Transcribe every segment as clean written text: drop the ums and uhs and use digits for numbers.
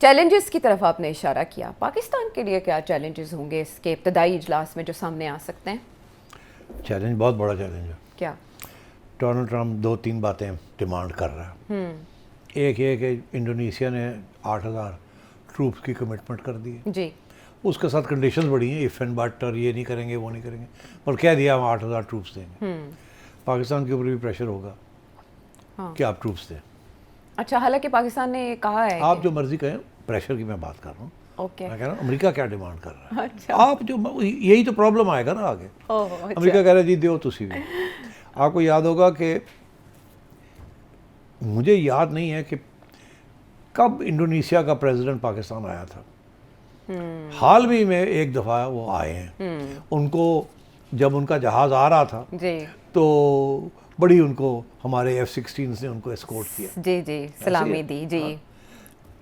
Challenges की तरफ आपने इशारा किया, पाकिस्तान के लिए क्या चैलेंजेस होंगे इसके इब्तदाई इजलास में जो सामने आ सकते हैं? चैलेंज बहुत बड़ा चैलेंज है। क्या? डोनाल्ड ट्रंप 2-3 बातें डिमांड कर रहा है। एक ये कि इंडोनेशिया ने 8,000 ट्रूप्स की कमिटमेंट कर दी है। जी। उसके साथ कंडीशंस बड़ी हैं, इफ़ एंड बट, और ये नहीं करेंगे वो नहीं करेंगे, पर कह दिया हम 8,000 ट्रूप्स देंगे। पाकिस्तान के ऊपर भी प्रेशर होगा कि आप ट्रूप्स दें। अच्छा, हालांकि पाकिस्तान ने कहा है आप जो मर्जी कहें, प्रेशर की मैं बात कर रहा हूँ। ओके। मैं कह रहा हूँ अमेरिका क्या डिमांड कर रहा है। अच्छा। आप जो, यही तो प्रॉब्लम आएगा ना आगे। अच्छा। अमेरिका कह रहा है जी दो तुसी भी। आपको याद होगा कि मुझे याद नहीं है कि कब इंडोनेशिया का प्रेसिडेंट पाकिस्तान आया था। हाल ही में एक दफ़ा वो आए हैं। उनको जब उनका जहाज़ आ रहा था जी, तो बड़ी उनको हमारे F-16 ने उनको एस्कॉर्ट किया। जी जी, सलामी दी। जी।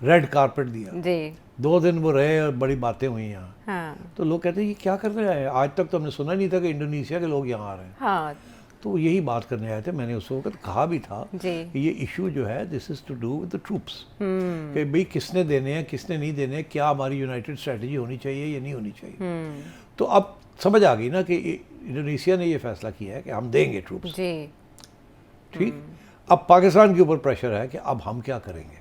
रेड कारपेट दिया। जी। 2 दिन वो रहे और बड़ी बातें हुई यहाँ। हाँ तो लोग कहते हैं ये क्या करने आए हैं, आज तक तो हमने सुना नहीं था कि इंडोनेशिया के लोग यहाँ आ रहे हैं। हाँ तो यही बात करने आए थे। मैंने उस वक्त कहा भी था जी। कि ये इशू जो है this is to do with the troops, कि भाई किसने देने हैं किसने नहीं देने हैं, क्या हमारी यूनाइटेड स्ट्रेटजी होनी चाहिए या नहीं होनी चाहिए। तो अब समझ आ गई ना कि इंडोनेशिया ने ये फैसला किया है कि हम देंगे ट्रूप्स। जी। ठीक। अब पाकिस्तान के ऊपर प्रेशर है कि अब हम क्या करेंगे।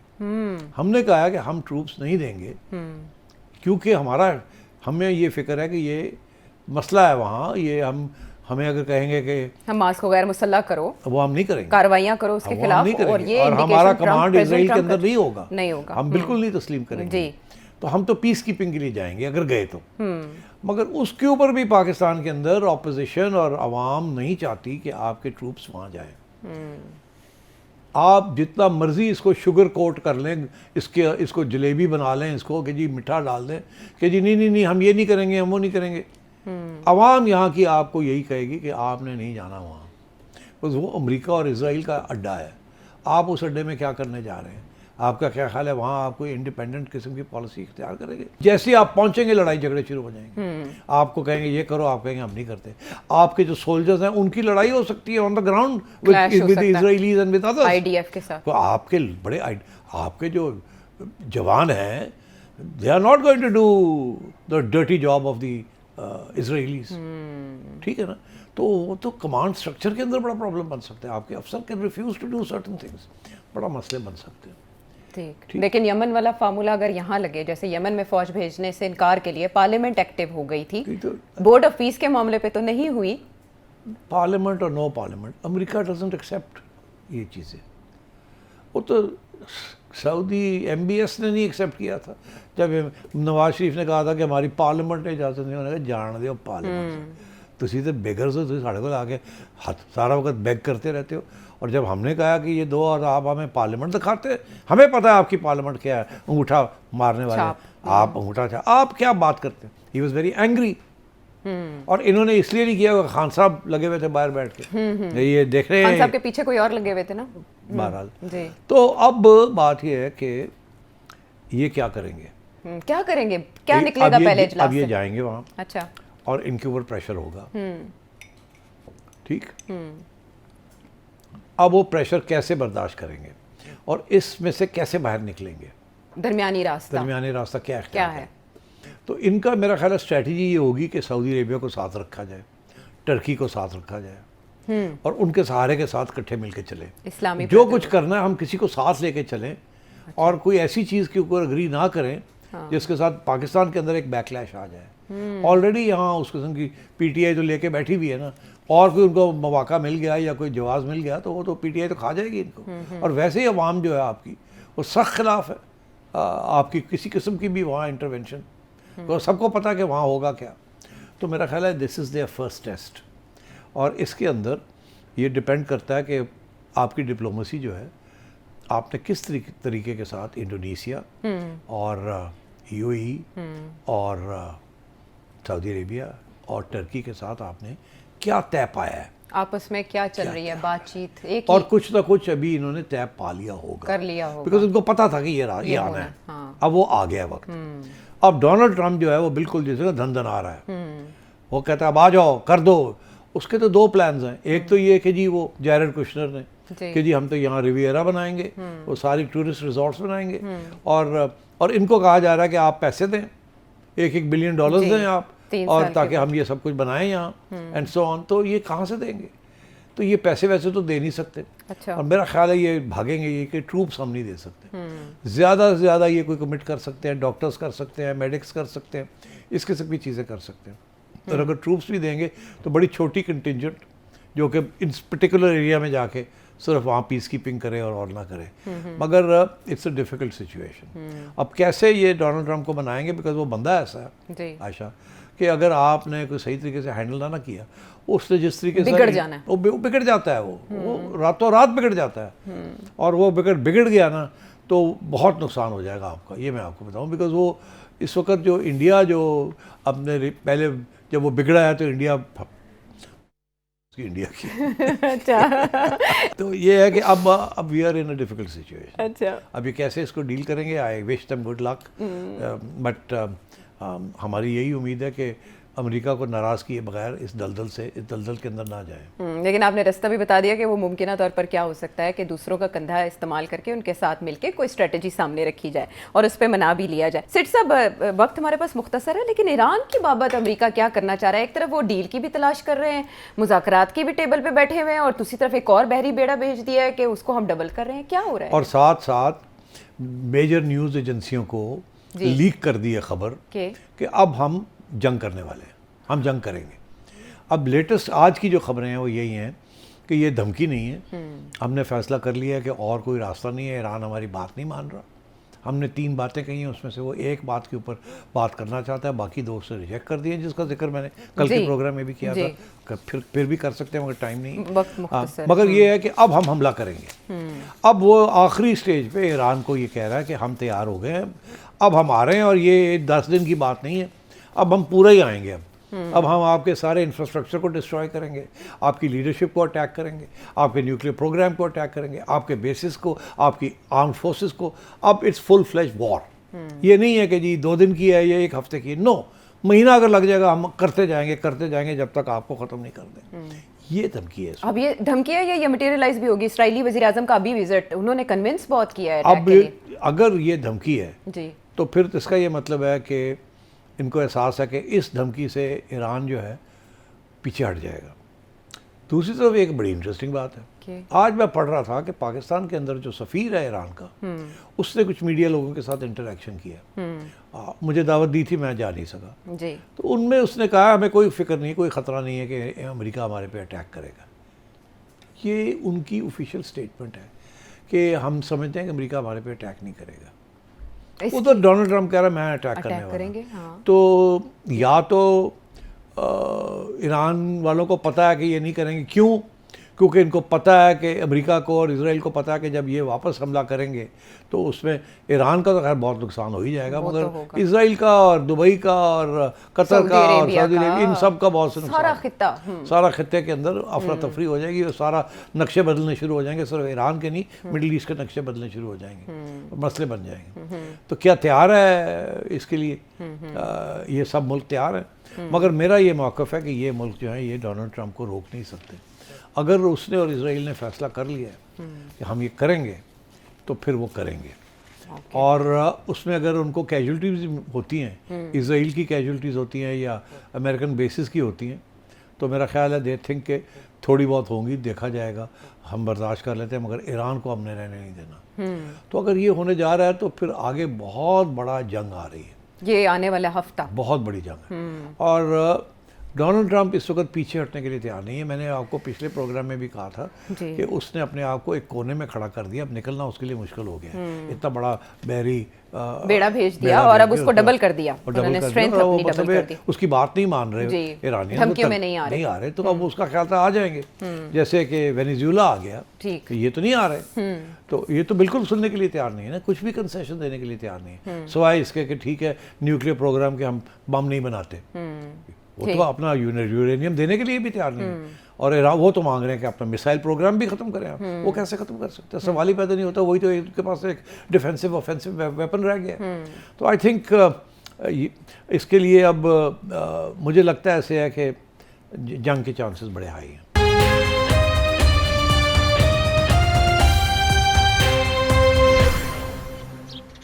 हमने कहा है कि हम ट्रूप्स नहीं देंगे क्योंकि हमें ये फिक्र है कि ये मसला है वहाँ, ये हमें अगर कहेंगे कि हमास को गैर मुसल्लह करो, वो हम नहीं करेंगे, कार्रवाइयां करो उसके वो हम खिलाफ, नहीं करेंगे, और ये हमारा indication कमांड ट्रंप- इसराइल के ट्रंप अंदर नहीं होगा, नहीं होगा। हम बिल्कुल नहीं तस्लीम करेंगे। जी। तो हम तो पीस कीपिंग के लिए जाएंगे अगर गए तो। मगर उसके ऊपर भी पाकिस्तान के अंदर ऑपोजिशन और अवाम नहीं चाहती कि आपके ट्रूप्स वहाँ जाएं। आप जितना मर्जी इसको शुगर कोट कर लें, इसको जलेबी बना लें, इसको कि जी मिठा डाल दें कि जी नहीं हम ये नहीं करेंगे, हम वो नहीं करेंगे। अवाम यहाँ की आपको यही कहेगी कि आपने नहीं जाना वहाँ, बस वो अमेरिका और इजराइल का अड्डा है। आप उस अड्डे में क्या करने जा रहे हैं? आपका क्या ख्याल है वहाँ आप कोई इंडिपेंडेंट किस्म की पॉलिसी इख्तियार करेंगे? जैसे ही आप पहुँचेंगे लड़ाई झगड़े शुरू हो जाएंगे। आपको कहेंगे ये करो, आप कहेंगे हम नहीं करते। आपके जो सोल्जर्स हैं उनकी लड़ाई हो सकती है on the ground with Israelis and with others, IDF के साथ। तो आपके बड़े आपके जो जवान हैं they are not going to do the dirty job of the Israelis. ठीक है ना। तो वो तो कमांड स्ट्रक्चर के अंदर बड़ा प्रॉब्लम बन सकता है। आपके अफसर can refuse to do certain things, बड़ा मसले बन सकते हैं। ठीक। लेकिन यमन वाला फार्मूला अगर यहाँ लगे, जैसे यमन में फौज भेजने से इनकार के लिए पार्लियामेंट एक्टिव हो गई थी, तो बोर्ड ऑफ पीस के मामले पे तो नहीं हुई। पार्लियामेंट और no parliament, America doesn't accept ये चीज़ें। वो तो सऊदी MBS ने नहीं एक्सेप्ट किया था जब नवाज शरीफ ने कहा था कि हमारी पार्लियामेंट ने इजाज़त नहीं, उन्होंने कहा जान दो पार्लियामेंट। तुसी तो बेगर्स हो, तुम साढ़े को आके सारा वक्त बेग करते रहते हो। और जब हमने कहा कि ये दो और आप हमें पार्लियामेंट दिखाते, हमें पता है आपकी पार्लियामेंट क्या है, अंगूठा मारने वाले आप, अंगूठा आप क्या बात करते हैं। He was very angry. और इन्होंने इसलिए नहीं किया, खान साहब लगे हुए थे बाहर बैठ के ये देख रहे हैं, खान साहब के पीछे कोई और लगे हुए थे ना बहरहाल। जी। तो अब बात ये है कि ये क्या करेंगे, क्या करेंगे, क्या निकलेगा पहले इजलास अब ये से? जाएंगे वहाँ। अच्छा। और इनके ऊपर प्रेशर होगा। ठीक। अब वो प्रेशर कैसे बर्दाश्त करेंगे और इसमें से कैसे बाहर निकलेंगे, दरमियानी रास्ता क्या है? तो इनका मेरा ख्याल है स्ट्रैटेजी ये होगी कि सऊदी अरेबिया को साथ रखा जाए, टर्की को साथ रखा जाए और उनके सहारे के साथ इकट्ठे मिलकर चले। इस्लामी जो कुछ करना है हम किसी को साथ लेके चलें। अच्छा। और कोई ऐसी चीज़ के ऊपर अग्री ना करें जिसके साथ पाकिस्तान के अंदर एक बैकलैश आ जाए। ऑलरेडी यहाँ उस किस्म की PTI तो लेके बैठी भी है ना, और कोई उनको मौका मिल गया या कोई जवाब मिल गया तो वो तो PTI तो खा जाएगी इनको। और वैसे ही अवाम जो है आपकी वो सख्त खिलाफ है आपकी किसी किस्म की भी वहाँ इंटरवेंशन। तो सबको पता है कि वहाँ होगा क्या। तो मेरा ख्याल है this is their first test. और इसके अंदर ये डिपेंड करता है कि आपकी डिप्लोमेसी जो है आपने किस तरीके के साथ इंडोनेशिया और UAE और सऊदी अरेबिया और टर्की के साथ आपने क्या तय पाया है, आपस में क्या चल रही है बातचीत, एक और कुछ ना कुछ अभी इन्होंने तय पा लिया होगा, कर लिया होगा, बिकॉज उनको पता था कि ये आना है। हाँ। अब वो आ गया वक्त। अब डोनाल्ड ट्रंप जो है वो बिल्कुल जैसे धन आ रहा है। वो कहता है अब आ जाओ कर दो। उसके तो 2 प्लान्स हैं। एक तो ये कि जी वो जैरेड कुशनर ने कि जी हम तो यहाँ रिवियरा बनाएंगे, वो सारी टूरिस्ट रिजॉर्ट्स बनाएंगे और और इनको कहा जा रहा है कि आप पैसे दें, $1 बिलियन दें आप, 3 और साल ताकि हम ये सब कुछ बनाएं यहाँ एंड सो ऑन। तो ये कहाँ से देंगे? तो ये पैसे वैसे तो दे नहीं सकते। अच्छा। और मेरा ख्याल है ये भागेंगे, ये कि ट्रूप्स हम नहीं दे सकते। ज़्यादा से ज़्यादा ये कोई कमिट कर सकते हैं, डॉक्टर्स कर सकते हैं, मेडिक्स कर सकते हैं, इस किस्म की चीज़ें कर सकते हैं। और अगर ट्रूप्स भी देंगे तो बड़ी छोटी कंटिजेंट जो कि इन पर्टिकुलर एरिया में जाके सिर्फ वहाँ पीस कीपिंग करे और ना करे, मगर इट्स अ डिफ़िकल्ट सिचुएशन। अब कैसे ये डोनाल्ड ट्रंप को बनाएंगे, बिकॉज वो बंदा ऐसा है आशा कि अगर आपने कोई सही तरीके से हैंडल ना किया, उसने जिस तरीके से बिगड़ जाना है, वो बिगड़ जाता है, वो रातों रात बिगड़ जाता है। और वो बिगड़ गया ना तो बहुत नुकसान हो जाएगा आपका, ये मैं आपको बताऊँ। बिकॉज वो इस वक्त जो इंडिया जो अपने पहले जब वो बिगड़ा है तो इंडिया की अच्छा। तो ये है कि अब we are in a difficult situation. अच्छा। अब ये कैसे इसको डील करेंगे, I wish them good luck, but हमारी यही उम्मीद है कि अमेरिका को नाराज़ किए बगैर इस दलदल के अंदर ना जाए। लेकिन आपने रास्ता भी बता दिया कि वो मुमकिन तौर पर क्या हो सकता है कि दूसरों का कंधा इस्तेमाल करके उनके साथ मिलकर कोई स्ट्रेटजी सामने रखी जाए और उस पर मना भी लिया जाए। सिट साहब, वक्त हमारे पास मुख्तसर है, लेकिन ईरान की बाबत अमेरिका क्या करना चाह रहा है? एक तरफ वो डील की भी तलाश कर रहे हैं, मुज़ाकरात की भी टेबल पे बैठे हुए हैं, और दूसरी तरफ एक और बहरी बेड़ा भेज दिया है कि उसको हम डबल कर रहे हैं। क्या हो रहा है? और साथ साथ मेजर न्यूज़ एजेंसियों को लीक कर दी है खबर कि अब हम जंग करने वाले हैं, हम जंग करेंगे। अब लेटेस्ट आज की जो खबरें हैं वो यही हैं कि ये धमकी नहीं है, हमने फैसला कर लिया है कि और कोई रास्ता नहीं है, ईरान हमारी बात नहीं मान रहा। हमने 3 बातें कही हैं, उसमें से वो एक बात के ऊपर बात करना चाहता है, बाकी 2 से रिजेक्ट कर दिए, जिसका जिक्र मैंने कल के प्रोग्राम में भी किया था। फिर भी कर सकते हैं मगर टाइम नहीं। मगर ये है कि अब हम हमला करेंगे। अब वो आखिरी स्टेज पे ईरान को ये कह रहा है कि हम तैयार हो गए हैं, अब हम आ रहे हैं, और ये 10 दिन की बात नहीं है, अब हम पूरा ही आएंगे। अब हम आपके सारे इंफ्रास्ट्रक्चर को डिस्ट्रॉय करेंगे, आपकी लीडरशिप को अटैक करेंगे, आपके न्यूक्लियर प्रोग्राम को अटैक करेंगे, आपके बेसिस को, आपकी आर्म्ड फोर्सेस को। अब इट्स फुल फ्लैश वॉर। ये नहीं है कि जी 2 दिन की है या 1 हफ्ते की, नो, महीना अगर लग जाएगा, हम करते जाएंगे जब तक आपको ख़त्म नहीं कर दें। ये धमकी है। अब ये धमकी है या ये मटेरियलाइज भी होगी? इसराइली वज़ीर आज़म का अभी विजिट, उन्होंने कन्विंस बहुत किया है। अब अगर ये धमकी है जी, तो फिर इसका ये मतलब है कि इनको एहसास है कि इस धमकी से ईरान जो है पीछे हट जाएगा। दूसरी तरफ एक बड़ी इंटरेस्टिंग बात है, आज मैं पढ़ रहा था कि पाकिस्तान के अंदर जो सफ़ीर है ईरान का, उसने कुछ मीडिया लोगों के साथ इंटरेक्शन किया। मुझे दावत दी थी, मैं जा नहीं सका जी। तो उनमें उसने कहा हमें कोई फिक्र नहीं, कोई ख़तरा नहीं है कि अमेरिका हमारे पे अटैक करेगा। ये उनकी ऑफिशियल स्टेटमेंट है कि हम समझते हैं कि अमेरिका हमारे पे अटैक नहीं करेगा। उधर डोनाल्ड ट्रंप कह रहा है मैं अटैक करने वाला हूं। हाँ। तो या तो ईरान वालों को पता है कि ये नहीं करेंगे, क्यों? क्योंकि इनको पता है कि अमेरिका को और इजराइल को पता है कि जब ये वापस हमला करेंगे तो उसमें ईरान का तो खैर बहुत नुकसान हो ही जाएगा, मगर इजराइल का और दुबई का और कतर का और सऊदी अरेबिया, इन सब का बहुत से नुकसान, सारा खित्ते के अंदर अफरा तफरी हो जाएगी और सारा नक्शे बदलने शुरू हो जाएंगे। सिर्फ ईरान के नहीं, मिडिल ईस्ट के नक्शे बदलने शुरू हो जाएंगे, मसले बन जाएंगे। तो क्या तैयार है इसके लिए? ये सब मुल्क तैयार है, मगर मेरा ये मौक़िफ़ है कि ये मुल्क जो है ये डोनाल्ड ट्रंप को रोक नहीं सकते। अगर उसने और इजराइल ने फैसला कर लिया है कि हम ये करेंगे तो फिर वो करेंगे। और उसमें अगर उनको कैजुअल्टीज होती हैं, इजराइल की कैजुअल्टीज़ होती हैं या अमेरिकन बेसिस की होती हैं, तो मेरा ख्याल है दे थिंक के थोड़ी बहुत होंगी, देखा जाएगा, हम बर्दाश्त कर लेते हैं, मगर ईरान को हमने रहने नहीं देना। तो अगर ये होने जा रहा है तो फिर आगे बहुत बड़ा जंग आ रही है, ये आने वाला हफ्ता बहुत बड़ी जंग है। और डोनाल्ड ट्रंप इस वक्त पीछे हटने के लिए तैयार नहीं है। मैंने आपको पिछले प्रोग्राम में भी कहा था कि उसने अपने आप को एक कोने में खड़ा कर दिया, अब निकलना उसके लिए मुश्किल हो गया। इतना बड़ा बहरी बेड़ा भेज दिया और अब उसको डबल कर दिया, उन्होंने स्ट्रेंथ अपनी डबल कर दी। उसकी बात नहीं मान रहे ईरानियन, धमकियों में नहीं आ रहे, तो अब उसका ख्याल था आ जाएंगे, जैसे कि वेनेजुएला आ गया, ठीक, ये तो नहीं आ रहे। तो ये तो बिल्कुल सुनने के लिए तैयार नहीं है ना, कुछ भी कंसेशन देने के लिए तैयार नहीं है, सिवाय इसके कि ठीक है न्यूक्लियर प्रोग्राम के हम बम नहीं बनाते, वो तो अपना यूरेनियम देने के लिए भी तैयार नहीं है। और वो तो मांग रहे हैं कि अपना मिसाइल प्रोग्राम भी खत्म करें। वो कैसे खत्म कर सकते हैं? सवाल ही पैदा नहीं होता। वही तो इनके पास एक डिफेंसिव ऑफेंसिव वेपन रह गया। तो आई थिंक इसके लिए अब मुझे लगता है ऐसे है कि जंग के चांसेस बड़े हाई हैं।